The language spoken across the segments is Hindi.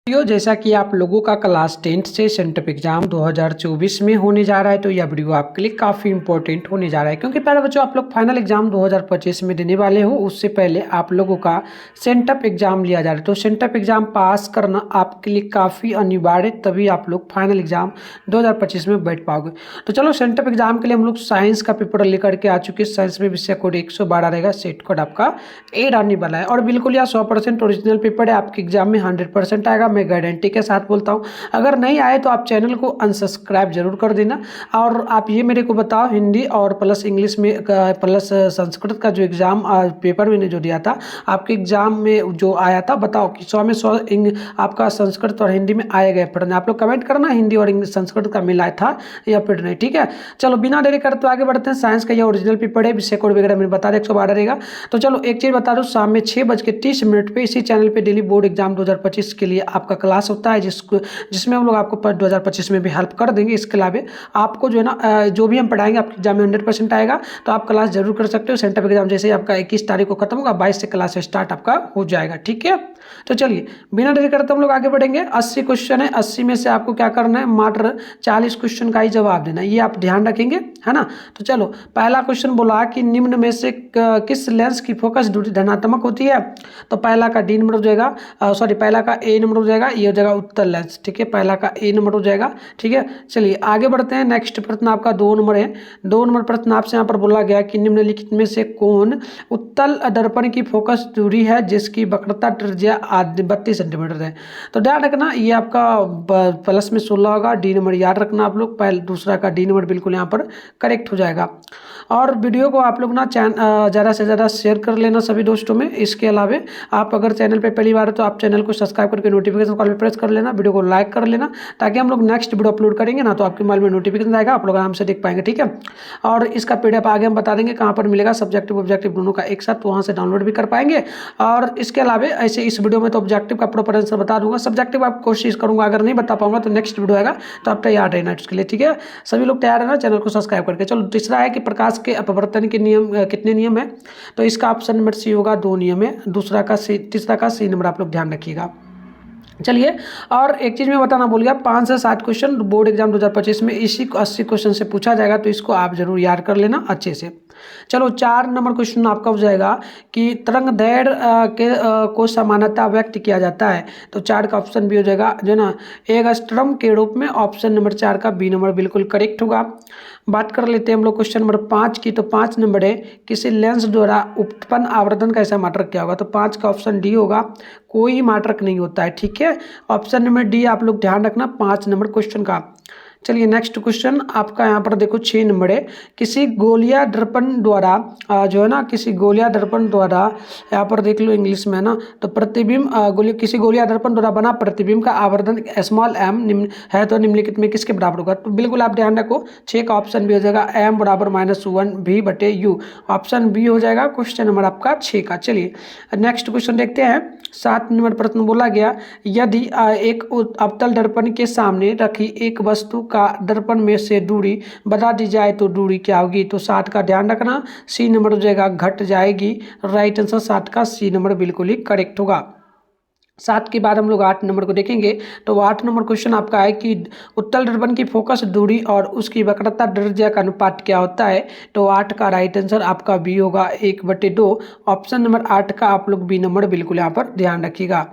जैसा कि आप लोगों का क्लास 10th से सेंटअप एग्जाम 2024 में होने जा रहा है, तो यह वीडियो आपके लिए काफ़ी इंपॉर्टेंट होने जा रहा है, क्योंकि पहले बच्चों आप लोग फाइनल एग्जाम 2025 में देने वाले हो। उससे पहले आप लोगों का सेंटअप एग्जाम लिया जा रहा है, तो सेंटअप एग्जाम पास करना आपके लिए काफ़ी अनिवार्य, तभी आप लोग फाइनल एग्जाम 2025 में बैठ पाओगे। तो चलो, सेंटअप एग्जाम के लिए हम लोग साइंस का पेपर लेकर के आ चुके हैं। साइंस में विषय कोड 112 रहेगा, सेट कोड आपका 8 आने वाला है, और बिल्कुल यह 100% ओरिजिनल पेपर है। आपके एग्जाम में 100% आएगा, मैं गारंटी के साथ बोलता हूँ। अगर नहीं आए तो आप चैनल को अनसब्सक्राइब जरूर कर देना, और आप ये मेरे को बताओ, हिंदी और प्लस इंग्लिश में प्लस संस्कृत का जो एग्जाम पेपर मैंने जो दिया था, आपके एग्जाम में जो आया था, बताओ कि 100 में 100 आपका संस्कृत और हिंदी में आए गए पढ़ने। आप लोग कमेंट करना, हिंदी और इंग्लिश संस्कृत का मिला था या फिर नहीं, ठीक है। चलो बिना देरी करते आगे बढ़ते हैं। साइंस का ये ओरिजिनल पेपर है, विषय कोड वगैरह मैंने बता दिया 112 रहेगा। तो चलो एक चीज़ बता दूँ, शाम में 6:30 पे इसी चैनल पे डेली बोर्ड एग्जाम 2025 के लिए आपका क्लास होता है, जिसमें हम लोग आपको 2025 में भी हेल्प कर देंगे। इसके अलावा आपको जो है ना, जो भी हम पढ़ाएंगे आपके एग्जाम में 100% आएगा, तो आप क्लास जरूर कर सकते हो। सेंटर एग्जाम जैसे ही आपका 21 तारीख को खत्म होगा, 22 से क्लास स्टार्ट आपका हो जाएगा, ठीक है। तो चलिए बिना देरी करते हम लोग आगे बढ़ेंगे। 80 क्वेश्चन है, 80 में से आपको क्या करना है, मात्र 40 क्वेश्चन का ही जवाब देना है, ये आप ध्यान रखेंगे, है ना। तो चलो, पहला क्वेश्चन बोला कि निम्न में से किस लेंस की फोकस दूरी धनात्मक होती है। तो पहला का डी नंबर हो जाएगा, पहला का ए नंबर हो जाएगा, ये हो जाएगा उत्तल लेंस, ठीक है। पहला का ए नंबर हो जाएगा, ठीक है। चलिए आगे बढ़ते हैं। नेक्स्ट प्रश्न आपका 2 नंबर है। 2 नंबर प्रश्न आपसे यहाँ पर बोला गया कि निम्नलिखित में से कौन उत्तल दर्पण की फोकस दूरी है जिसकी वक्रता त्रिज्या 32 सेंटीमीटर है। तो ध्यान रखना, ये आपका प्लस में 16 होगा। डी नंबर याद रखना आप लोग, पहले दूसरा का डी नंबर बिल्कुल यहाँ पर करेक्ट हो जाएगा। और वीडियो को आप लोग ना ज़्यादा से ज़्यादा शेयर कर लेना सभी दोस्तों में। इसके अलावा आप अगर चैनल पे पहली बार हो तो आप चैनल को सब्सक्राइब करके नोटिफिकेशन कॉल पे प्रेस कर लेना, वीडियो को लाइक कर लेना, ताकि हम लोग नेक्स्ट वीडियो अपलोड करेंगे ना तो आपके मोबाइल में नोटिफिकेशन आएगा, आप लोग आराम से देख पाएंगे, ठीक है। और इसका पीडीएफ आगे हम बता देंगे कहाँ पर मिलेगा, सब्जेक्टिव ऑब्जेक्टिव दोनों का एक साथ, तो वहाँ से डाउनलोड भी कर पाएंगे। और इसके अलावा ऐसे इस वीडियो में तो ऑब्जेक्टिव का प्रॉपर आंसर बता दूंगा, सब्जेक्टिव आप कोशिश करूंगा, अगर नहीं बता पाऊंगा तो नेक्स्ट वीडियो आएगा, तो आप तैयार रहना उसके लिए, ठीक है। सभी लोग तैयार रहना, चैनल को सब्सक्राइब करके। चलो तीसरा है कि प्रकाश के अपवर्तन के नियम कितने नियम है। तो इसका ऑप्शन नंबर सी होगा, 2 नियम है। दूसरा का सी, तीसरा का सी नंबर आप लोग ध्यान रखिएगा। चलिए, और एक चीज़ मैं बताना भूल गया, 5 से 7 क्वेश्चन बोर्ड एग्जाम 2025 में इसी 80 क्वेश्चन से पूछा जाएगा, तो इसको आप जरूर याद कर लेना अच्छे से। चलो 4 नंबर क्वेश्चन आपका हो जाएगा कि तरंग दैर्घ्य को समानता व्यक्त किया जाता है। तो 4 का ऑप्शन भी हो जाएगा, जो ना एंगस्ट्रम के रूप में। ऑप्शन नंबर 4 का बी नंबर बिल्कुल करेक्ट होगा। बात कर लेते हैं हम लोग क्वेश्चन नंबर 5 की। तो 5 नंबर है, किसी लेंस द्वारा उत्पन्न आवर्धन का ऐसा मात्रक क्या होगा। तो 5 का ऑप्शन डी होगा, कोई मात्रक नहीं होता है, ठीक है। ऑप्शन नंबर डी आप लोग ध्यान रखना 5 नंबर क्वेश्चन का। चलिए नेक्स्ट क्वेश्चन आपका यहाँ पर देखो 6 नंबर है, किसी गोलिया दर्पण द्वारा जो है ना, किसी गोलिया दर्पण द्वारा, यहाँ पर देख लो इंग्लिश में है ना, तो प्रतिबिंब किसी गोलिया दर्पण द्वारा बना प्रतिबिंब का आवर्धन स्मॉल एम निम्न है, तो निम्नलिखित में किसके बराबर होगा। तो बिल्कुल आप ध्यान रखो, 6 का ऑप्शन भी हो जाएगा, एम बराबर -1 भी बटे यू। ऑप्शन बी हो जाएगा क्वेश्चन नंबर आपका 6 का। चलिए नेक्स्ट क्वेश्चन देखते हैं। 7 नंबर प्रश्न बोला गया, यदि एक अवतल दर्पण के सामने रखी एक वस्तु का दर्पण में से दूरी बता दी जाए तो दूरी क्या होगी। तो 7 का ध्यान रखना, सी नंबर हो जाएगा, घट जाएगी। राइट आंसर 7 का सी नंबर बिल्कुल ही करेक्ट होगा। 7 के बाद हम लोग 8 नंबर को देखेंगे। तो 8 नंबर क्वेश्चन आपका है कि उत्तल दर्पण की फोकस दूरी और उसकी वक्रता त्रिज्या का अनुपात क्या होता है। तो 8 का राइट आंसर आपका बी होगा, 1/2। ऑप्शन नंबर 8 का आप लोग बी नंबर बिल्कुल यहाँ पर ध्यान रखिएगा।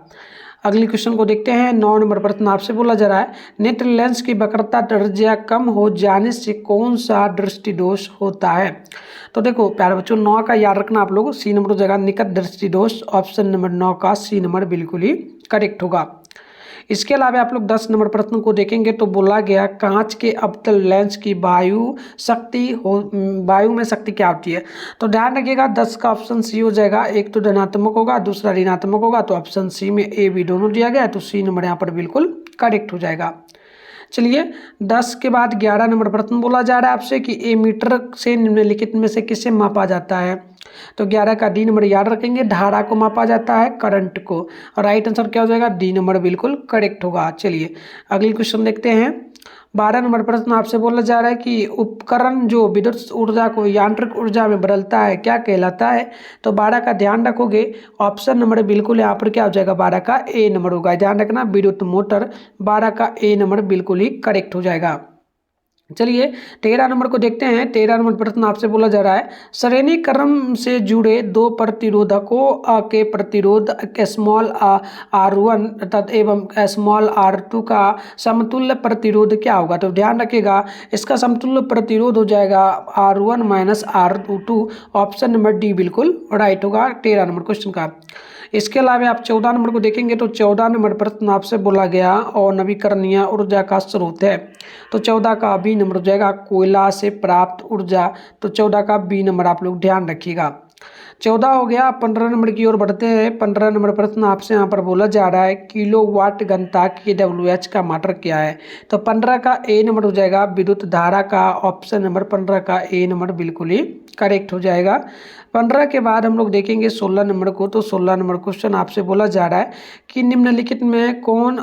अगली क्वेश्चन को देखते हैं। 9 नंबर प्रश्न आपसे बोला जा रहा है, नेत्र लेंस की वक्रता त्रिज्या कम हो जाने से कौन सा दृष्टि दोष होता है। तो देखो प्यारे बच्चों, 9 का याद रखना आप लोग, सी नंबर हो जाएगा निकट दृष्टि दोष। ऑप्शन नंबर 9 का सी नंबर बिल्कुल ही करेक्ट होगा। इसके अलावा आप लोग 10 नंबर प्रश्न को देखेंगे। तो बोला गया, कांच के अवतल लेंस की वायु में शक्ति क्या होती है। तो ध्यान रखिएगा, 10 का ऑप्शन सी हो जाएगा, एक तो धनात्मक होगा, दूसरा ऋणात्मक होगा। तो ऑप्शन सी में ए बी दोनों दिया गया है, तो सी नंबर यहाँ पर बिल्कुल करेक्ट हो जाएगा। चलिए 10 के बाद 11 नंबर प्रश्न बोला जा रहा है आपसे कि ए मीटर से निम्नलिखित में से किसे मापा जाता है। तो 11 का डी नंबर याद रखेंगे, धारा को मापा जाता है, करंट को। राइट आंसर क्या हो जाएगा, डी नंबर बिल्कुल करेक्ट होगा। चलिए अगली क्वेश्चन देखते हैं। 12 नंबर प्रश्न आपसे बोला जा रहा है कि उपकरण जो विद्युत ऊर्जा को यांत्रिक ऊर्जा में बदलता है क्या कहलाता है। तो 12 का ध्यान रखोगे, ऑप्शन नंबर बिल्कुल यहाँ पर क्या हो जाएगा, 12 का ए नंबर होगा। ध्यान रखना, विद्युत मोटर, 12 का ए नंबर बिल्कुल ही करेक्ट हो जाएगा। चलिए 13 नंबर को देखते हैं। 13 नंबर प्रश्न आपसे बोला जा रहा है, श्रेणी क्रम से जुड़े दो प्रतिरोधकों के प्रतिरोध स्मॉल R1 तथा एवं स्मॉल R2 का समतुल्य प्रतिरोध क्या होगा। तो ध्यान रखिएगा, इसका समतुल्य प्रतिरोध हो जाएगा R1 minus R2। Option number D बिल्कुल राइट होगा 13 नंबर क्वेश्चन का। इसके अलावा आप 14 नंबर को देखेंगे तो 14 नंबर प्रश्न आपसे बोला गया और नवीकरणीय ऊर्जा का स्रोत है। तो 14 का बी नंबर हो जाएगा कोयला से प्राप्त ऊर्जा। तो 14 का बी नंबर आप लोग ध्यान रखिएगा। 14 हो गया। 15 नंबर की ओर बढ़ते हैं। 15 नंबर प्रश्न आपसे यहाँ पर बोला जा रहा है, किलोवाट घंटा KWH का मात्रक क्या है। तो 15 का ए नंबर हो जाएगा विद्युत धारा का। ऑप्शन नंबर 15 का ए नंबर बिल्कुल ही करेक्ट हो जाएगा। 15 के बाद हम लोग देखेंगे 16 नंबर को। तो 16 नंबर क्वेश्चन आपसे बोला जा रहा है कि निम्नलिखित में कौन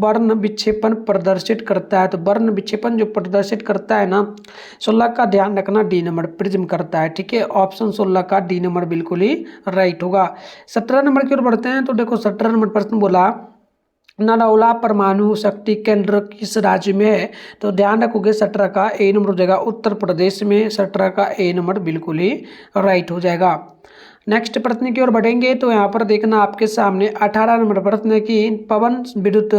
वर्ण विक्षेपण प्रदर्शित करता है। तो वर्ण विक्षेपण जो प्रदर्शित करता है ना, 16 का ध्यान रखना, डी नंबर प्रिज्म करता है। ठीक है, ऑप्शन 16 का डी नंबर बिल्कुल ही राइट होगा। 17 नंबर की ओर बढ़ते हैं। तो देखो 17 नंबर प्रश्न बोला, नरौला परमाणु शक्ति केंद्र किस राज्य में है। तो ध्यान रखोगे 17 का ए नंबर हो जाएगा उत्तर प्रदेश में। 17 का ए नंबर बिल्कुल ही राइट हो जाएगा। नेक्स्ट प्रश्न की ओर बढ़ेंगे तो यहाँ पर देखना आपके सामने 18 नंबर प्रश्न है कि पवन विद्युत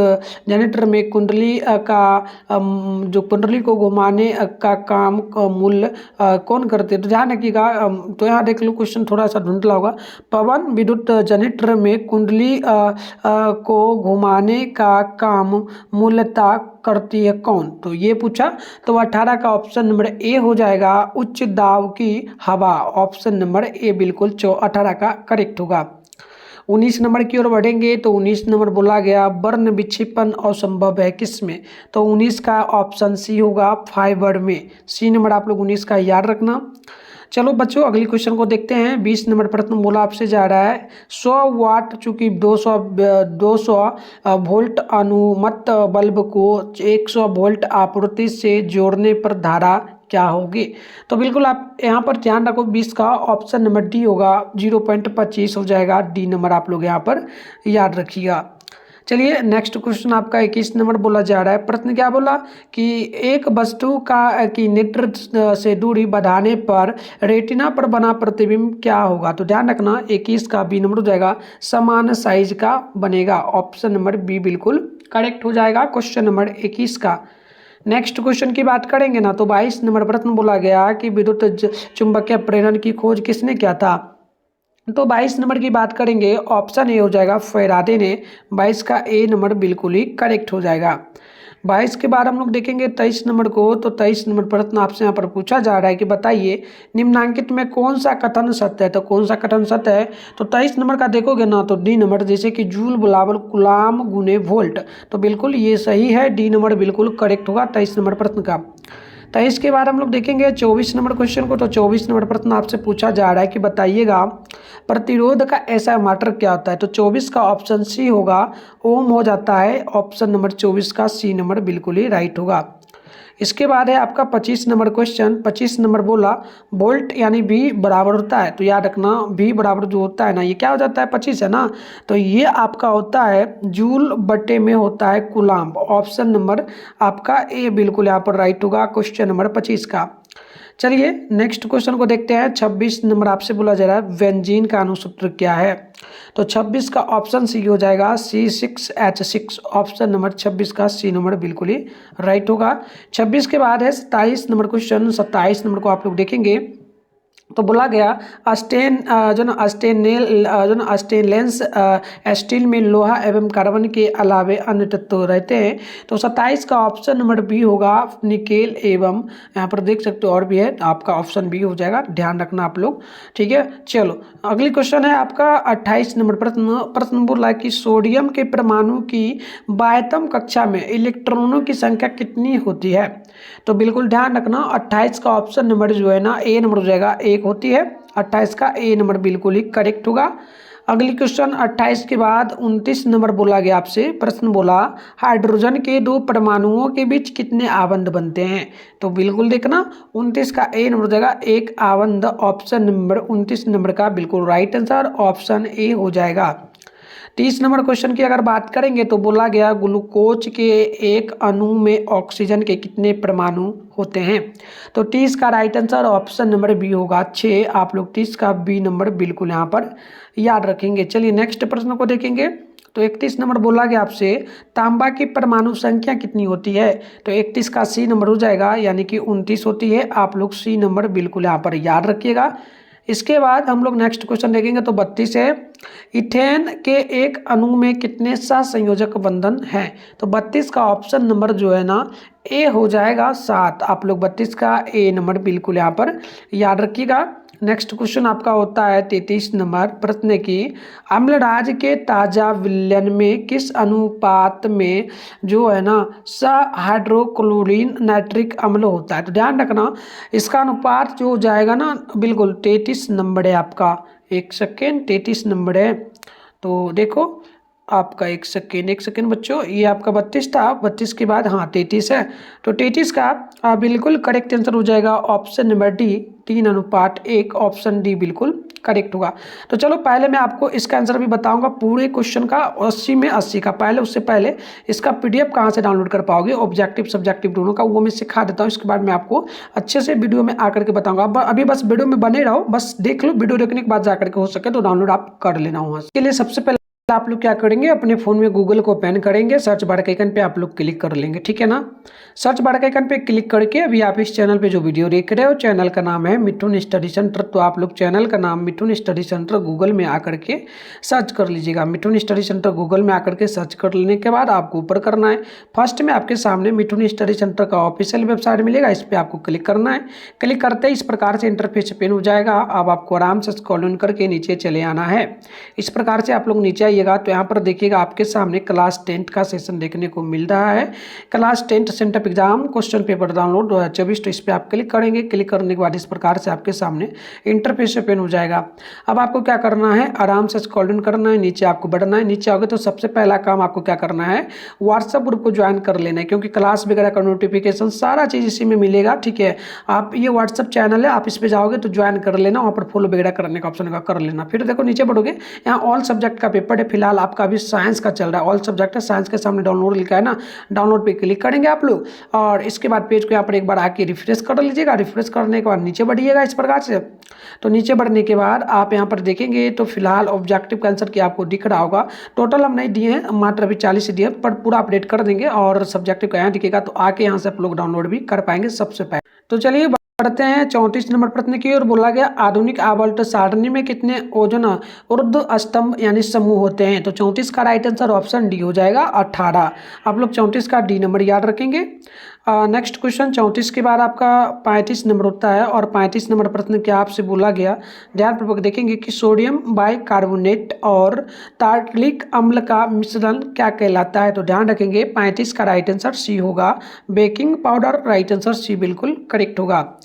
जनरेटर में कुंडली का जो कुंडली को घुमाने का काम मूल्य कौन करते हैं। तो ध्यान रखिएगा, तो यहाँ देख लो क्वेश्चन थोड़ा सा ढूंढला होगा। पवन विद्युत जनरेटर में कुंडली को घुमाने का काम मूलतः करती है कौन। तो ये पूछा, तो 18 का ऑप्शन नंबर ए हो जाएगा उच्च दाब की हवा। ऑप्शन नंबर ए बिल्कुल 18 का करेक्ट होगा। 19 नंबर की ओर बढ़ेंगे तो 19 नंबर बोला गया, वर्ण विक्षेपण असंभव है किसमें। तो 19 का ऑप्शन सी होगा फाइबर में। सी नंबर आप लोग 19 का याद रखना। चलो बच्चों अगली क्वेश्चन को देखते हैं। 20 नंबर प्रश्न बोला आपसे जा रहा है, 100 वाट चूंकि 200 वोल्ट अनुमत बल्ब को 100 वोल्ट आपूर्ति से जोड़ने पर धारा क्या होगी। तो बिल्कुल आप यहाँ पर ध्यान रखो, 20 का ऑप्शन नंबर डी होगा 0.25 हो जाएगा। डी नंबर आप लोग यहाँ पर याद रखिएगा। चलिए नेक्स्ट क्वेश्चन आपका 21 नंबर बोला जा रहा है। प्रश्न क्या बोला कि एक वस्तु का की नेत्र से दूरी बढ़ाने पर रेटिना पर बना प्रतिबिंब क्या होगा। तो ध्यान रखना 21 का बी नंबर हो जाएगा समान साइज का बनेगा। ऑप्शन नंबर बी बिल्कुल करेक्ट हो जाएगा क्वेश्चन नंबर 21 का। नेक्स्ट क्वेश्चन की बात करेंगे ना तो 22 नंबर प्रश्न बोला गया कि विद्युत चुंबकीय प्रेरण की खोज किसने किया था। तो 22 नंबर की बात करेंगे, ऑप्शन ए हो जाएगा फैराडे ने। 22 का ए नंबर बिल्कुल ही करेक्ट हो जाएगा। 22 के बाद हम लोग देखेंगे 23 नंबर को। तो 23 नंबर प्रश्न आपसे यहाँ पर पूछा जा रहा है कि बताइए निम्नांकित में कौन सा कथन सत्य है। तो कौन सा कथन सत्य है। तो 23 नंबर का देखोगे ना तो डी नंबर, जैसे कि जूल बराबर गुलाम गुने वोल्ट। तो बिल्कुल ये सही है, डी नंबर बिल्कुल करेक्ट होगा 23 नंबर प्रश्न का। 23 के बाद हम लोग देखेंगे 24 नंबर क्वेश्चन को। तो 24 नंबर प्रश्न आपसे पूछा जा रहा है कि बताइएगा प्रतिरोध का ऐसा मात्रक क्या होता है। तो 24 का ऑप्शन सी होगा ओम हो जाता है। ऑप्शन नंबर 24 का सी नंबर बिल्कुल ही राइट होगा। इसके बाद है आपका 25 नंबर क्वेश्चन। 25 नंबर बोला वोल्ट यानी V बराबर होता है। तो याद रखना V बराबर जो होता है ना, ये क्या हो जाता है 25 है ना, तो ये आपका होता है जूल बटे में होता है कुलाम्ब। ऑप्शन नंबर आपका ए बिल्कुल यहाँ पर राइट होगा क्वेश्चन नंबर 25 का। चलिए नेक्स्ट क्वेश्चन को देखते हैं। 26 नंबर आपसे बोला जा रहा है बेंजीन का अणुसूत्र क्या है। तो 26 का ऑप्शन सी हो जाएगा C6H6। ऑप्शन नंबर 26 का सी नंबर बिल्कुल ही राइट होगा। 26 के बाद है 27 नंबर क्वेश्चन। 27 नंबर को आप लोग देखेंगे तो बोला गया स्टेनलेस स्टील में लोहा एवं कार्बन के अलावे अन्य तत्व रहते हैं। तो 27 का ऑप्शन नंबर बी होगा निकेल एवं, यहाँ पर देख सकते हो और भी है, तो आपका ऑप्शन बी हो जाएगा, ध्यान रखना आप लोग। ठीक है, चलो अगली क्वेश्चन है आपका 28 नंबर प्रश्न बोला कि सोडियम के परमाणु की बाह्यतम कक्षा में इलेक्ट्रॉनों की संख्या कितनी होती है। तो बिल्कुल ध्यान रखना 28 का ऑप्शन नंबर जो है ना ए नंबर हो जाएगा 1 होती है। 28 का ए नंबर बिल्कुल ही करेक्ट होगा। अगली क्वेश्चन 28 के बाद 29 नंबर बोला गया आपसे, प्रश्न बोला हाइड्रोजन के दो परमाणुओं के बीच कितने आबंध बनते हैं। तो बिल्कुल देखना 29 का ए नंबर हो जाएगा एक आबंध, ऑप्शन नंबर 29 नंबर का बिल्कुल राइट आंसर ऑप्शन ए हो जाएगा। 30 नंबर क्वेश्चन की अगर बात करेंगे तो बोला गया ग्लूकोज के एक अणु में ऑक्सीजन के कितने परमाणु होते हैं। तो 30 का right answer option number B होगा 6। आप लोग 30 का बी नंबर बिल्कुल यहाँ पर याद रखेंगे। चलिए नेक्स्ट प्रश्न को देखेंगे। तो 31 नंबर बोला गया आपसे तांबा की परमाणु संख्या कितनी होती है। तो 31 का सी नंबर हो जाएगा, यानी कि 29 होती है। आप लोग सी नंबर बिल्कुल यहाँ पर याद रखिएगा। इसके बाद हम लोग नेक्स्ट क्वेश्चन देखेंगे। तो 32 है इथेन के एक अणु में कितने सहसंयोजक बंधन हैं। तो 32 का ऑप्शन नंबर जो है ना ए हो जाएगा 7। आप लोग 32 का ए नंबर बिल्कुल यहाँ पर याद रखिएगा। नेक्स्ट क्वेश्चन आपका होता है 33 नंबर, प्रश्न की अम्लराज के ताजा विलयन में किस अनुपात में जो है ना हाइड्रोक्लोरीन नाइट्रिक अम्ल होता है। तो ध्यान रखना इसका अनुपात जो हो जाएगा ना बिल्कुल 33 नंबर है आपका। एक सेकेंड 33 नंबर है। तो देखो आपका एक सेकेंड बच्चों, ये आपका 32 था, 32 के बाद हाँ 33 है। तो 33 का बिल्कुल करेक्ट आंसर हो जाएगा option number D 3:1। Option D बिल्कुल करेक्ट होगा। तो चलो पहले मैं आपको इसका आंसर भी बताऊंगा पूरे क्वेश्चन का 80 में 80 का। पहले उससे पहले इसका पीडीएफ कहाँ से डाउनलोड कर पाओगे ऑब्जेक्टिव सब्जेक्टिव दोनों का, वो मैं सिखा देता हूँ। इसके बाद मैं आपको अच्छे से वीडियो में आकर के बताऊंगा। अभी बस वीडियो में बने रहो, बस देख लो, वीडियो देखने के बाद जाकर के हो सके तो डाउनलोड आप कर लेना वहाँ से। इसके लिए सबसे पहले आप लोग क्या करेंगे, अपने फ़ोन में गूगल को ओपन करेंगे, सर्च बार के आइकन पे आप लोग क्लिक कर लेंगे, ठीक है ना। सर्च बार के आइकन पे क्लिक करके अभी आप इस चैनल पे जो वीडियो देख रहे हो, चैनल का नाम है मिथुन स्टडी सेंटर। तो आप लोग चैनल का नाम मिथुन स्टडी सेंटर गूगल में आकर के सर्च कर लीजिएगा। मिथुन स्टडी सेंटर गूगल में आकर के सर्च कर लेने के बाद आपको ऊपर करना है, फर्स्ट में आपके सामने मिथुन स्टडी सेंटर का ऑफिशियल वेबसाइट मिलेगा, इस पर आपको क्लिक करना है। क्लिक करते ही इस प्रकार से इंटरफेस ओपन हो जाएगा। अब आपको आराम से स्क्रॉल डाउन करके नीचे चले आना है। इस प्रकार से आप लोग नीचे आइएगा तो यहाँ पर देखिएगा आपके सामने क्लास 10 का सेशन देखने को मिल रहा है। Class 10 sent up exam question paper download 2024। तो इस पर आप क्लिक करेंगे। क्लिक करने के बाद इस प्रकार से आपके सामने इंटरफेस ओपन हो जाएगा। अब आपको क्या करना है, आराम से स्क्रॉल डाउन करना है, नीचे आपको बढ़ना है। नीचे आओगे तो सबसे पहला काम आपको क्या करना है, व्हाट्सएप ग्रुप को ज्वाइन कर लेना है, क्योंकि क्लास वगैरह का नोटिफिकेशन सारा चीज़ इसी में मिलेगा, ठीक है। आप ये व्हाट्सएप चैनल है, आप इस पर जाओगे तो ज्वाइन कर लेना, वहाँ पर फॉलो वगैरह करने का ऑप्शन होगा, कर लेना। फिर देखो नीचे बढ़ोगे, यहाँ ऑल सब्जेक्ट का पेपर है, फिलहाल आपका अभी साइंस का चल रहा है, ऑल सब्जेक्ट है, साइंस के सामने डाउनलोड लिखा है ना, डाउनलोड पे क्लिक करेंगे आप लोग। और इसके बाद पेज को यहाँ पर एक बार आके रिफ्रेश कर लीजिएगा। रिफ्रेश करने के बाद नीचे बढ़िएगा इस प्रकार से। तो नीचे बढ़ने के बाद आप यहाँ पर देखेंगे तो फिलहाल ऑब्जेक्टिव का आंसर की आपको दिख रहा होगा। टोटल हम नहीं दिए हैं, मात्र अभी 40 दिए, पर पूरा अपडेट कर देंगे और सब्जेक्टिव का यहाँ दिखेगा, तो आके यहाँ से आप लोग डाउनलोड भी कर पाएंगे सबसे पहले। तो चलिए बढ़ते हैं 34 नंबर प्रश्न की ओर। बोला गया आधुनिक आवर्त सारणी में कितने ओजन ऊर्ध्व स्तंभ यानी समूह होते हैं। तो 34 का राइट आंसर ऑप्शन डी हो जाएगा 18। आप लोग 34 का डी नंबर याद रखेंगे। नेक्स्ट क्वेश्चन 34 के बाद आपका 35 नंबर होता है, और 35 नंबर प्रश्न क्या आपसे बोला गया, ध्यानपूर्वक देखेंगे कि सोडियम बाइकार्बोनेट और टार्टलिक अम्ल का मिश्रण क्या कहलाता है। तो ध्यान रखेंगे 35 का राइट आंसर सी होगा, baking powder. Right answer C बिल्कुल करेक्ट होगा।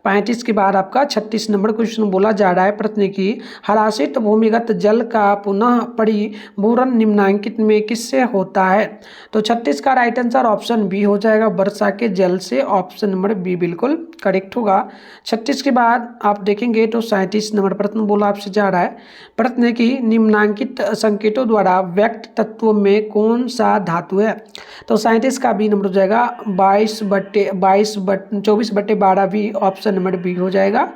35 के बाद आपका 36 नंबर क्वेश्चन बोला जा रहा है, प्रश्न की हराशित भूमिगत जल का पुनः परिभूरण निम्नांकित में किससे होता है। तो 36 का राइट आंसर ऑप्शन बी हो जाएगा, वर्षा के जल से। ऑप्शन नंबर बी बिल्कुल करेक्ट होगा। 36 के बाद आप देखेंगे तो 37 नंबर प्रश्न बोला आपसे जा रहा है, प्रश्न की निम्नांकित संकेतों द्वारा व्यक्त तत्वों में कौन सा धातु है। तो 37 का बी नंबर हो जाएगा 24/12 भी। ऑप्शन नंबर बी हो जाएगा।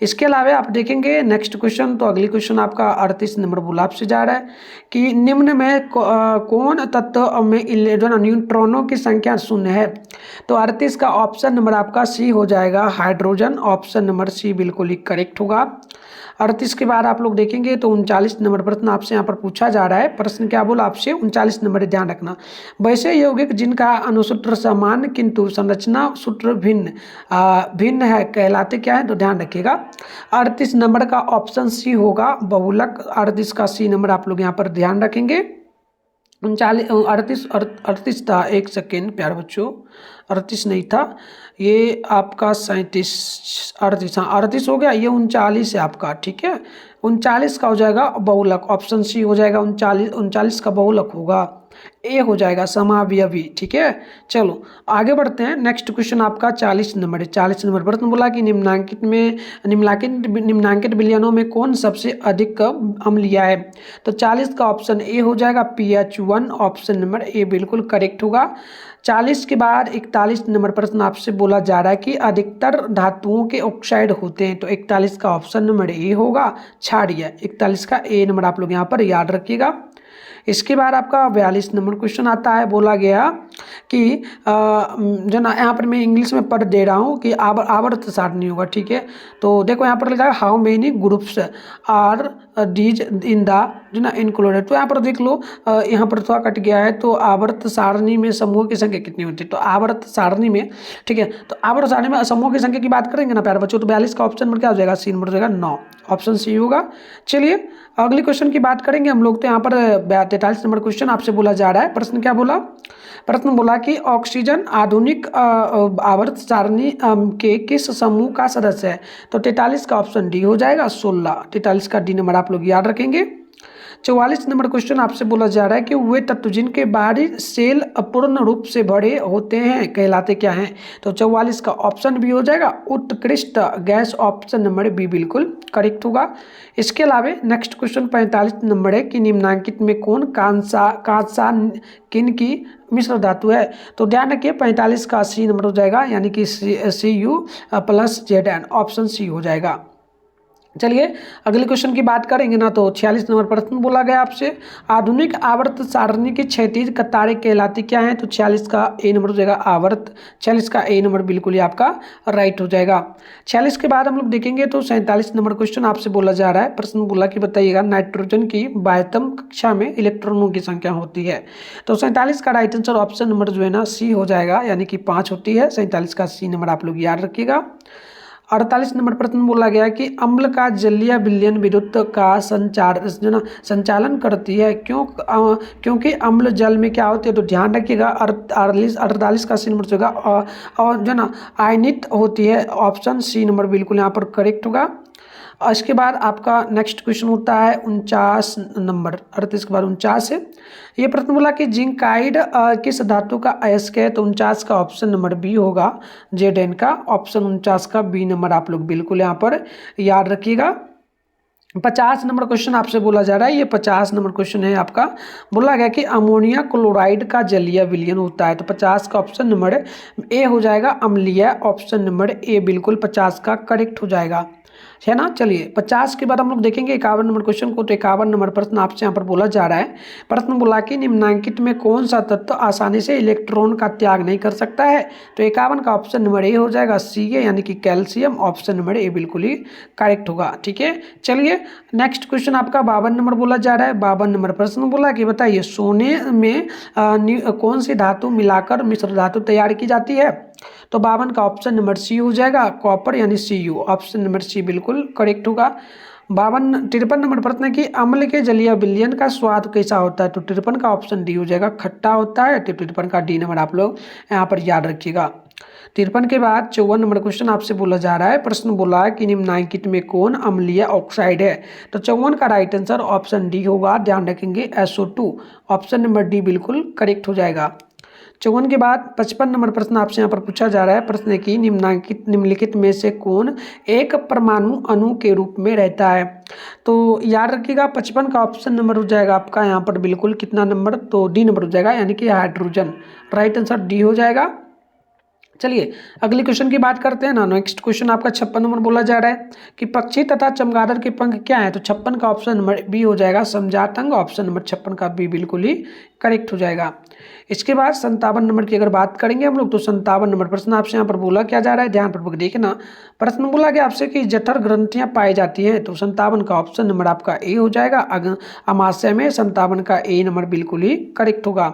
इसके अलावा आप देखेंगे नेक्स्ट क्वेश्चन, तो अगली क्वेश्चन आपका 38 नंबर बोला आपसे जा रहा है कि निम्न में कौन तत्व में इलेक्ट्रॉन न्यूट्रॉनों की संख्या शून्य है। तो 38 का ऑप्शन नंबर आपका सी हो जाएगा, हाइड्रोजन। ऑप्शन नंबर सी बिल्कुल ही करेक्ट होगा। 38 के बाद आप लोग देखेंगे तो 39 नंबर प्रश्न आपसे यहाँ पर पूछा जा रहा है। प्रश्न क्या बोला आपसे, 39 नंबर ध्यान रखना, वैसे यौगिक जिनका अनुसूत्र समान किंतु संरचना सूत्र भिन्न है कहलाते क्या है। तो ध्यान रखिएगा 38 नंबर का ऑप्शन सी होगा, बहुलक। 38 का सी नंबर आप लोग यहाँ पर ध्यान रखेंगे। 39 38 था, एक सेकेंड प्यारे बच्चों, 38 नहीं था ये आपका 37 38, हाँ 38 हो गया, ये 39 है आपका, ठीक है। 39 का हो जाएगा बहुलक, ऑप्शन सी हो जाएगा। 39 का बहुलक होगा, ए हो जाएगा समावयवी, ठीक है। चलो आगे बढ़ते हैं। नेक्स्ट क्वेश्चन आपका 40 नंबर है। 40 नंबर प्रश्न बोला कि निम्नांकित विलयनों में कौन सबसे अधिक अम्लीय है। तो 40 का ऑप्शन ए हो जाएगा pH1, ऑप्शन नंबर ए बिल्कुल करेक्ट होगा। 40 के बाद 41 नंबर प्रश्न आपसे बोला जा रहा है कि अधिकतर धातुओं के ऑक्साइड होते हैं। तो 41 का ऑप्शन नंबर ए होगा क्षारीय, 41 का ए नंबर आप लोग यहाँ पर याद रखिएगा। इसके बाद आपका 42 नंबर क्वेश्चन आता है, बोला गया कि जो ना यहाँ पर मैं इंग्लिश में पढ़ दे रहा हूँ कि आवर्त सारणी होगा, ठीक है। तो देखो यहाँ पर लिखा है how many groups are these in the जो ना इंक्लूडेड। तो यहाँ पर देख लो, यहाँ पर थोड़ा कट गया है। तो आवर्त सारणी में समूह की संख्या कितनी होती है। तो आवर्त सारणी में, ठीक है, तो आवर्त सारणी में समूह की संख्या की बात करेंगे ना प्यारे बच्चों, तो 42 का ऑप्शन नंबर क्या हो जाएगा, सी नंबर हो जाएगा 9, ऑप्शन सी होगा। चलिए अगले क्वेश्चन की बात करेंगे हम लोग। तो यहाँ पर 43 नंबर क्वेश्चन आपसे बोला जा रहा है। प्रश्न क्या बोला, प्रश्न बोला कि ऑक्सीजन आधुनिक आवर्त सारणी के किस समूह का सदस्य है। तो 43 का ऑप्शन डी हो जाएगा 16, 43 का डी नंबर आप लोग याद रखेंगे। 44 नंबर क्वेश्चन आपसे बोला जा रहा है कि वे तत्व जिनके बाहरी सेल अपूर्ण रूप से बड़े होते हैं कहलाते क्या हैं। तो 44 का ऑप्शन बी हो जाएगा उत्कृष्ट गैस, ऑप्शन नंबर बी बिल्कुल करेक्ट होगा। इसके अलावा नेक्स्ट क्वेश्चन 45 नंबर है कि निम्नांकित में कौन कांसा किन की मिश्र धातु है। तो ध्यान रखिए 45 का सी नंबर हो जाएगा, यानी कि Cu+Zn, ऑप्शन सी हो जाएगा। चलिए अगले क्वेश्चन की बात करेंगे ना। तो 46 नंबर प्रश्न बोला गया आपसे, आधुनिक आवर्त सारणी की क्षैतिज कतारें कहलाती क्या हैं। तो 46 का ए नंबर हो जाएगा आवर्त, 46 का ए नंबर बिल्कुल ही आपका राइट हो जाएगा। 46 के बाद हम लोग देखेंगे तो 47 नंबर क्वेश्चन आपसे बोला जा रहा है। प्रश्न बोला कि बताइएगा नाइट्रोजन की बाह्यतम कक्षा में इलेक्ट्रॉनों की संख्या होती है। तो 47 का राइट आंसर ऑप्शन नंबर जो है ना सी हो जाएगा, यानी कि 5 होती है। 47 का सी नंबर आप लोग याद रखिएगा। 48 नंबर प्रश्न बोला गया कि अम्ल का जलीय विलयन विद्युत का संचालन करती है क्योंकि अम्ल जल में क्या होती है। तो ध्यान रखिएगा 48 का सी नंबर होगा और जो ना आयनित होती है, ऑप्शन सी नंबर बिल्कुल यहाँ पर करेक्ट होगा। इसके बाद आपका नेक्स्ट क्वेश्चन होता है 49 नंबर, 38 के बाद 49 है। ये प्रश्न बोला कि जिंकाइड किस धातु का अयस्क है। तो 49 का ऑप्शन नंबर बी होगा Zn का, ऑप्शन 49 का बी नंबर आप लोग बिल्कुल यहाँ पर याद रखिएगा। 50 नंबर क्वेश्चन आपसे बोला जा रहा है, ये 50 नंबर क्वेश्चन है आपका। बोला गया कि अमोनिया क्लोराइड का जलीय विलयन होता है। तो 50 का ऑप्शन नंबर ए हो जाएगा अम्लीय, ऑप्शन नंबर ए बिल्कुल 50 का करेक्ट हो जाएगा, है ना। चलिए 50 के बाद हम लोग देखेंगे 51 नंबर क्वेश्चन को। तो 51 नंबर प्रश्न आपसे यहाँ पर बोला जा रहा है। प्रश्न बोला कि निम्नांकित में कौन सा तत्व आसानी से इलेक्ट्रॉन का त्याग नहीं कर सकता है। तो 51 का ऑप्शन नंबर ए हो जाएगा सी ए, यानी कि कैल्शियम, ऑप्शन नंबर ए बिल्कुल ही करेक्ट होगा, ठीक है। चलिए नेक्स्ट क्वेश्चन आपका 52 नंबर बोला जा रहा है। 52 नंबर प्रश्न बोला कि बताइए सोने में कौन सी धातु मिलाकर मिश्र धातु तैयार की जाती है। तो 52 का ऑप्शन नंबर सी हो जाएगा कॉपर, यानी Cu, ऑप्शन नंबर सी बिल्कुल करेक्ट होगा। 53 नंबर प्रश्न है कि अम्ल के जलीय विलयन का स्वाद कैसा होता है। तो 53 का ऑप्शन डी हो जाएगा खट्टा होता है। 53 का डी नंबर आप लोग यहाँ पर याद रखिएगा। 53 के बाद 54 नंबर क्वेश्चन आपसे बोला जा रहा है। प्रश्न बोला है कि निम्नलिखित में कौन अम्लीय ऑक्साइड है। तो 54 का राइट आंसर ऑप्शन डी होगा, ध्यान रखेंगे SO2, ऑप्शन नंबर डी बिल्कुल करेक्ट हो जाएगा। 54 के बाद 55 नंबर प्रश्न आपसे यहाँ पर पूछा जा रहा है। प्रश्न है कि निम्नलिखित में से कौन एक परमाणु अणु के रूप में रहता है। तो याद रखिएगा 55 का ऑप्शन नंबर हो जाएगा आपका यहाँ पर बिल्कुल कितना नंबर, तो डी नंबर हो जाएगा, यानी कि हाइड्रोजन, राइट आंसर डी हो जाएगा। चलिए अगले क्वेश्चन की बात करते हैं ना। नेक्स्ट क्वेश्चन आपका 56 नंबर बोला जा रहा है कि पक्षी तथा चमगादड़ के पंख क्या है। तो 56 का ऑप्शन नंबर बी हो जाएगा समजात अंग, ऑप्शन नंबर 56 का बी बिल्कुल ही करेक्ट हो जाएगा। इसके बाद 57 नंबर की अगर बात करेंगे हम लोग, तो 57 नंबर प्रश्न आपसे यहाँ पर बोला क्या जा रहा है, ध्यान पूर्वक देखना। प्रश्न बोला गया आपसे कि जठर ग्रंथियां पाई जाती हैं। तो 57 का ऑप्शन नंबर आपका ए हो जाएगा अमाशय में, 57 का ए नंबर बिल्कुल ही करेक्ट होगा।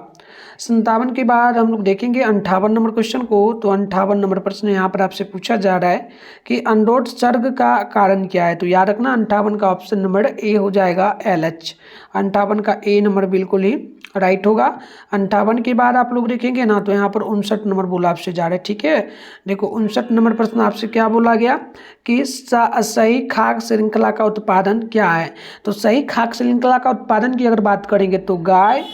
57 के बाद हम लोग देखेंगे 58 नंबर क्वेश्चन को। तो 58 नंबर प्रश्न यहाँ पर आपसे पूछा जा रहा है कि अनडोट सर्ग का कारण क्या है। तो याद रखना 58 का ऑप्शन नंबर ए हो जाएगा LH, 58 का ए नंबर बिल्कुल ही राइट होगा। 58 के बाद आप लोग देखेंगे ना तो यहाँ पर 59 नंबर बोला आपसे जा रहा है, ठीक है। देखो 59 नंबर प्रश्न आपसे क्या बोला गया कि सही खाद्य श्रृंखला का उत्पादन क्या है। तो सही खाद्य श्रृंखला का उत्पादन की अगर बात करेंगे तो गाय,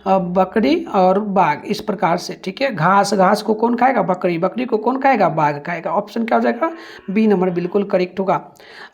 बकरी और बाघ, इस प्रकार से, ठीक है। घास को कौन खाएगा? बकरी। बकरी को कौन खाएगा? बाघ खाएगा। ऑप्शन क्या हो जाएगा? बी नंबर बिल्कुल करेक्ट होगा।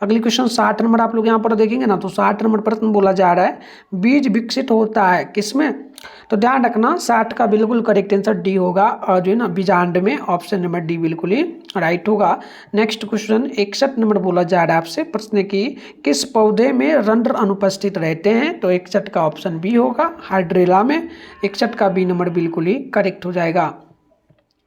अगली क्वेश्चन 60 नंबर आप लोग यहाँ पर देखेंगे ना तो 60 नंबर प्रश्न बोला जा रहा है बीज विकसित होता है किसमें? तो ध्यान रखना 60 का बिल्कुल करेक्ट आंसर डी होगा, और जो है ना बीजांड में, ऑप्शन नंबर डी बिल्कुल ही राइट होगा। नेक्स्ट क्वेश्चन 61 नंबर बोला जा रहा है आपसे प्रश्न की किस पौधे में रंध्र अनुपस्थित रहते हैं? तो 61 का ऑप्शन बी होगा, हाइड्रेला में। 61 का बी नंबर बिल्कुल ही करेक्ट हो जाएगा।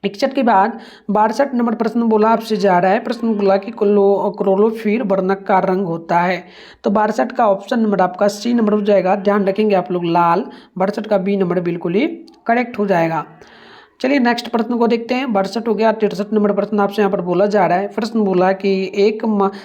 61 के बाद 62 नंबर प्रश्न बोला आपसे जा रहा है, प्रश्न बोला कि क्लोरोफिल वर्णक का रंग होता है। तो 62 का ऑप्शन नंबर आपका सी नंबर हो जाएगा, ध्यान रखेंगे आप लोग, लाल। 62 का बी नंबर बिल्कुल ही करेक्ट हो जाएगा। चलिए नेक्स्ट प्रश्न को देखते हैं। 62 हो गया। 63 नंबर प्रश्न आपसे यहाँ पर बोला जा रहा है, प्रश्न बोला कि एक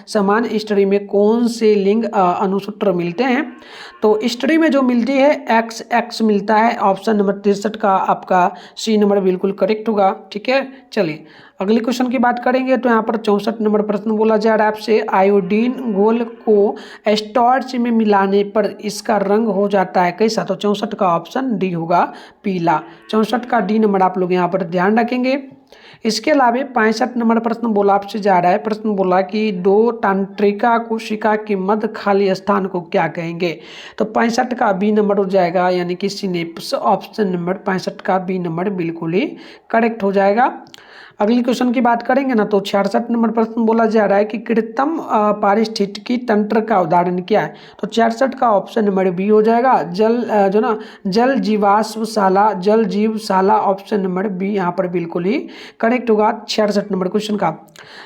समान स्त्री में कौन से लिंग अनुसूत्र मिलते हैं? तो स्त्री में जो मिलती है एक्स मिलता है, ऑप्शन नंबर 63 का आपका सी नंबर बिल्कुल करेक्ट होगा, ठीक है। चलिए अगले क्वेश्चन की बात करेंगे तो यहाँ पर 64 नंबर प्रश्न बोला जा रहा है आपसे, आयोडीन घोल को स्टार्च में मिलाने पर इसका रंग हो जाता है कैसा? तो 64 का ऑप्शन डी होगा, पीला। 64 का डी नंबर आप लोग यहाँ पर ध्यान रखेंगे। इसके अलावा 65 नंबर प्रश्न बोला आपसे जा रहा है, प्रश्न बोला कि दो तंत्रिका कोशिका के मध्य खाली स्थान को क्या कहेंगे? तो 65 का बी नंबर हो जाएगा, यानी कि सिनेप्स। ऑप्शन नंबर 65 का बी नंबर बिल्कुल ही करेक्ट हो जाएगा। अगली क्वेश्चन की बात करेंगे ना तो 66 नंबर प्रश्न बोला जा रहा है कि कृत्रिम पारिस्थितिकी तंत्र का उदाहरण क्या है? तो 66 का ऑप्शन नंबर बी हो जाएगा, जल जीवाश्मशाला, जल जीवशाला, ऑप्शन नंबर बी यहाँ पर बिल्कुल ही करेक्ट होगा 66 नंबर क्वेश्चन का।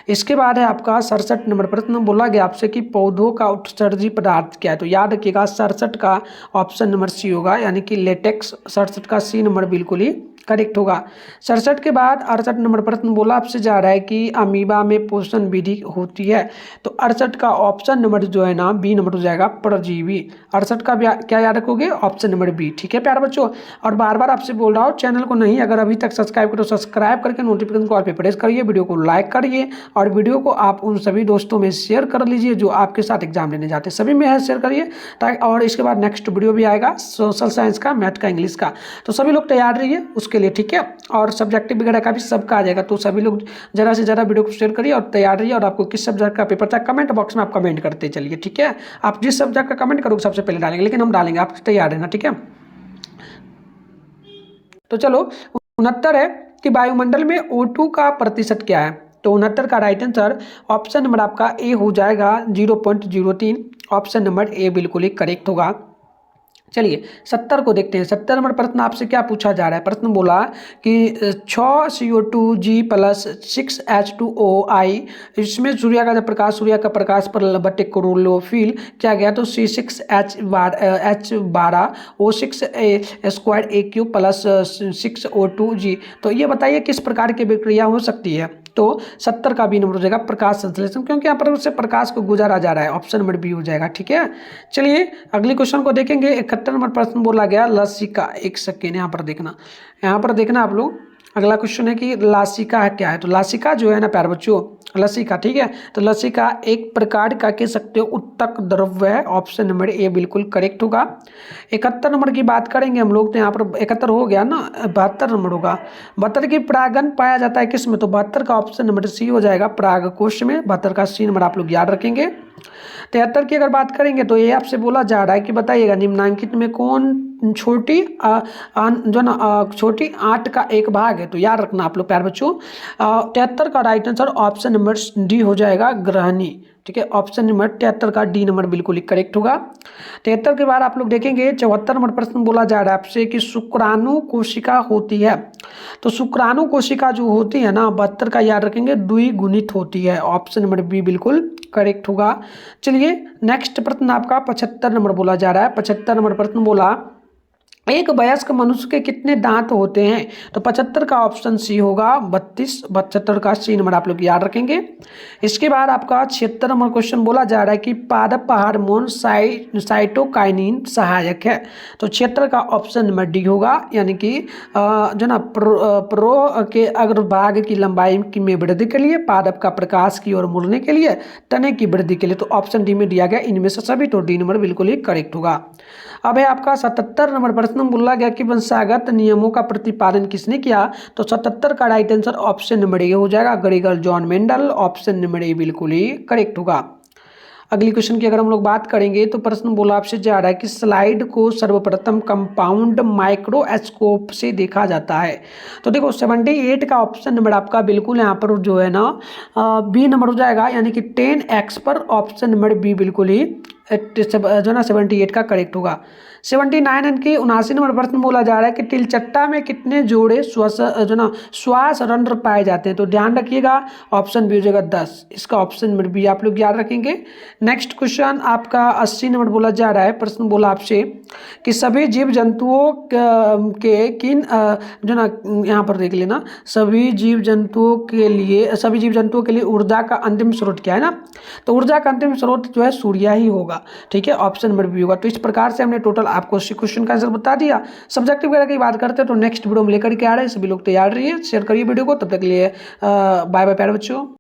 इसके बाद है आपका 67 नंबर प्रश्न बोला गया आपसे कि पौधों का उत्सर्जी पदार्थ क्या है? तो याद रखिएगा 67 का ऑप्शन नंबर सी होगा, यानी कि लेटेक्स। 67 का सी नंबर बिल्कुल ही करेक्ट होगा। 67 के बाद 68 नंबर प्रश्न बोला आपसे जा रहा है कि अमीबा में पोषण विधि होती है। तो 68 का ऑप्शन नंबर जो है ना बी नंबर हो जाएगा, परजीवी। 68 का क्या याद रखोगे? ऑप्शन नंबर बी, ठीक है प्यारे बच्चों। और बार बार आपसे बोल रहा हूँ, चैनल को नहीं अगर अभी तक सब्सक्राइब करो, सब्सक्राइब करके नोटिफिकेशन को ऑल पे प्रेस करिए, वीडियो को लाइक करिए, और वीडियो को आप उन सभी दोस्तों में शेयर कर लीजिए जो आपके साथ एग्जाम लेने जाते हैं, सभी में है शेयर करिए ताकि। और इसके बाद नेक्स्ट वीडियो भी आएगा सोशल साइंस का, मैथ का, इंग्लिश का, तो सभी लोग तैयार रहिए उसके लिए, ठीक है। और सब्जेक्टिव वगैरह का भी सबका आ जाएगा, तो सभी लोग ज़रा से ज़रा वीडियो को शेयर करिए और तैयार रहिए। और आपको किस सब्जेक्ट का पेपर था कमेंट बॉक्स में आप कमेंट करते चलिए, ठीक है। आप जिस सब्जेक्ट का कमेंट करोगे सबसे पहले डालेंगे, लेकिन हम डालेंगे, आप तैयार रहना, ठीक है। तो चलो 69 है कि वायुमंडल में O2 का प्रतिशत क्या है? तो 69 का राइट आंसर ऑप्शन नंबर आपका ए हो जाएगा, 0.03। ऑप्शन नंबर ए बिल्कुल ही करेक्ट होगा। चलिए 70 को देखते हैं। 70 नंबर प्रश्न आपसे क्या पूछा जा रहा है? प्रश्न बोला कि 6 CO2G प्लस 6 H2OI, इसमें सूर्य का प्रकाश पर बटे क्लोरोफिल क्या गया? तो C6H12O6 square AQ plus 6O2G। तो ये बताइए किस प्रकार की विक्रिया हो सकती है? तो 70 का बी नंबर हो जाएगा, प्रकाश संश्लेषण, क्योंकि यहाँ पर उससे प्रकाश को गुजारा जा रहा है, ऑप्शन नंबर बी हो जाएगा, ठीक है। चलिए अगले क्वेश्चन को देखेंगे। 71 नंबर प्रश्न बोला गया लसिका, एक सेकेंड यहाँ पर देखना आप लोग। अगला क्वेश्चन है कि लासिका क्या है? तो लासिका जो है ना प्यारे बच्चों, लसिका, ठीक है। तो लसिका एक प्रकार का कह सकते हो उत्तक द्रव्य है, ऑप्शन नंबर ए बिल्कुल करेक्ट होगा। 71 नंबर की बात करेंगे हम लोग, तो यहाँ पर 71 हो गया ना, 72 नंबर होगा। 72 की परागन पाया जाता है किस में? तो 72 का ऑप्शन नंबर सी हो जाएगा, परागकोश में। 72 का सी नंबर आप लोग याद रखेंगे। 73 की अगर बात करेंगे तो ये आपसे बोला जा रहा है कि बताइएगा निम्नांकित में कौन छोटी छोटी आंत का एक भाग है? तो याद रखना आप लोग प्यारे बच्चों। 73 का right answer option number D हो जाएगा, ग्रहणी, ठीक है। ऑप्शन नंबर 73 का डी नंबर बिल्कुल ही करेक्ट होगा। 73 के बाद आप लोग देखेंगे 74 नंबर प्रश्न बोला जा रहा है आपसे कि शुक्राणु कोशिका होती है। तो शुक्राणु कोशिका जो होती है ना, 72 का याद रखेंगे, द्विगुणित होती है, ऑप्शन नंबर बी बिल्कुल करेक्ट होगा। चलिए नेक्स्ट प्रश्न आपका 75 नंबर बोला जा रहा है। 75 नंबर प्रश्न बोला एक वयस्क मनुष्य के कितने दांत होते हैं? तो 75 का ऑप्शन सी होगा। 32 72 का सी नंबर आप लोग याद रखेंगे। इसके बाद आपका 76 नंबर क्वेश्चन बोला जा रहा है कि पादप हार्मोन साइटोकाइनिन सहायक है। तो 76 का ऑप्शन नंबर डी होगा, यानी कि जो ना प्रो के अग्रभाग की लंबाई की में वृद्धि के लिए, पादप का प्रकाश की ओर मुड़ने के लिए, तने की वृद्धि के लिए। तो ऑप्शन डी में दिया गया इनमें से सभी, तो डी नंबर बिल्कुल ही करेक्ट होगा। अब है आपका 77 नंबर प्रश्न, बोला गया कि वंशागत नियमों का प्रतिपादन किसने किया? तो 77 का right answer option number A हो जाएगा, Gregor John Mendel. Option number A बिल्कुल ही करेक्ट होगा। अगली क्वेश्चन की अगर हम लोग बात करेंगे तो प्रश्न बोला आपसे जा रहा है कि स्लाइड को सर्वप्रथम कंपाउंड माइक्रोस्कोप से देखा जाता है। तो देखो 78 का ऑप्शन नंबर आपका बिल्कुल यहाँ पर जो है ना बी नंबर हो जाएगा, यानी कि 10x पर ऑप्शन नंबर बी बिल्कुल ही जो ना 78 का करेक्ट होगा। 79 यानी कि 79 नंबर प्रश्न बोला जा रहा है कि तिलचट्टा में कितने जोड़े श्वास रंध्र पाए जाते हैं? तो ध्यान रखिएगा ऑप्शन बी हो जाएगा 10। इसका ऑप्शन नंबर बी आप लोग याद रखेंगे। नेक्स्ट क्वेश्चन आपका 80 नंबर बोला जा रहा है, प्रश्न बोला आपसे कि सभी जीव जंतुओं के किन यहाँ पर देख लेना, सभी जीव जंतुओं के लिए ऊर्जा का अंतिम स्रोत क्या है ना? तो ऊर्जा का अंतिम स्रोत जो है सूर्य ही होगा। ठीक है, ऑप्शन नंबर बी होगा। तो इस प्रकार से हमने टोटल आपको क्वेश्चन का आंसर बता दिया। सब्जेक्टिव वगैरह की बात करते हैं तो नेक्स्ट वीडियो में लेकर के आ रहे हैं, सभी लोग तैयार रहिए, शेयर करिए वीडियो को। तब तक के लिए बाय बाय प्यारे बच्चों।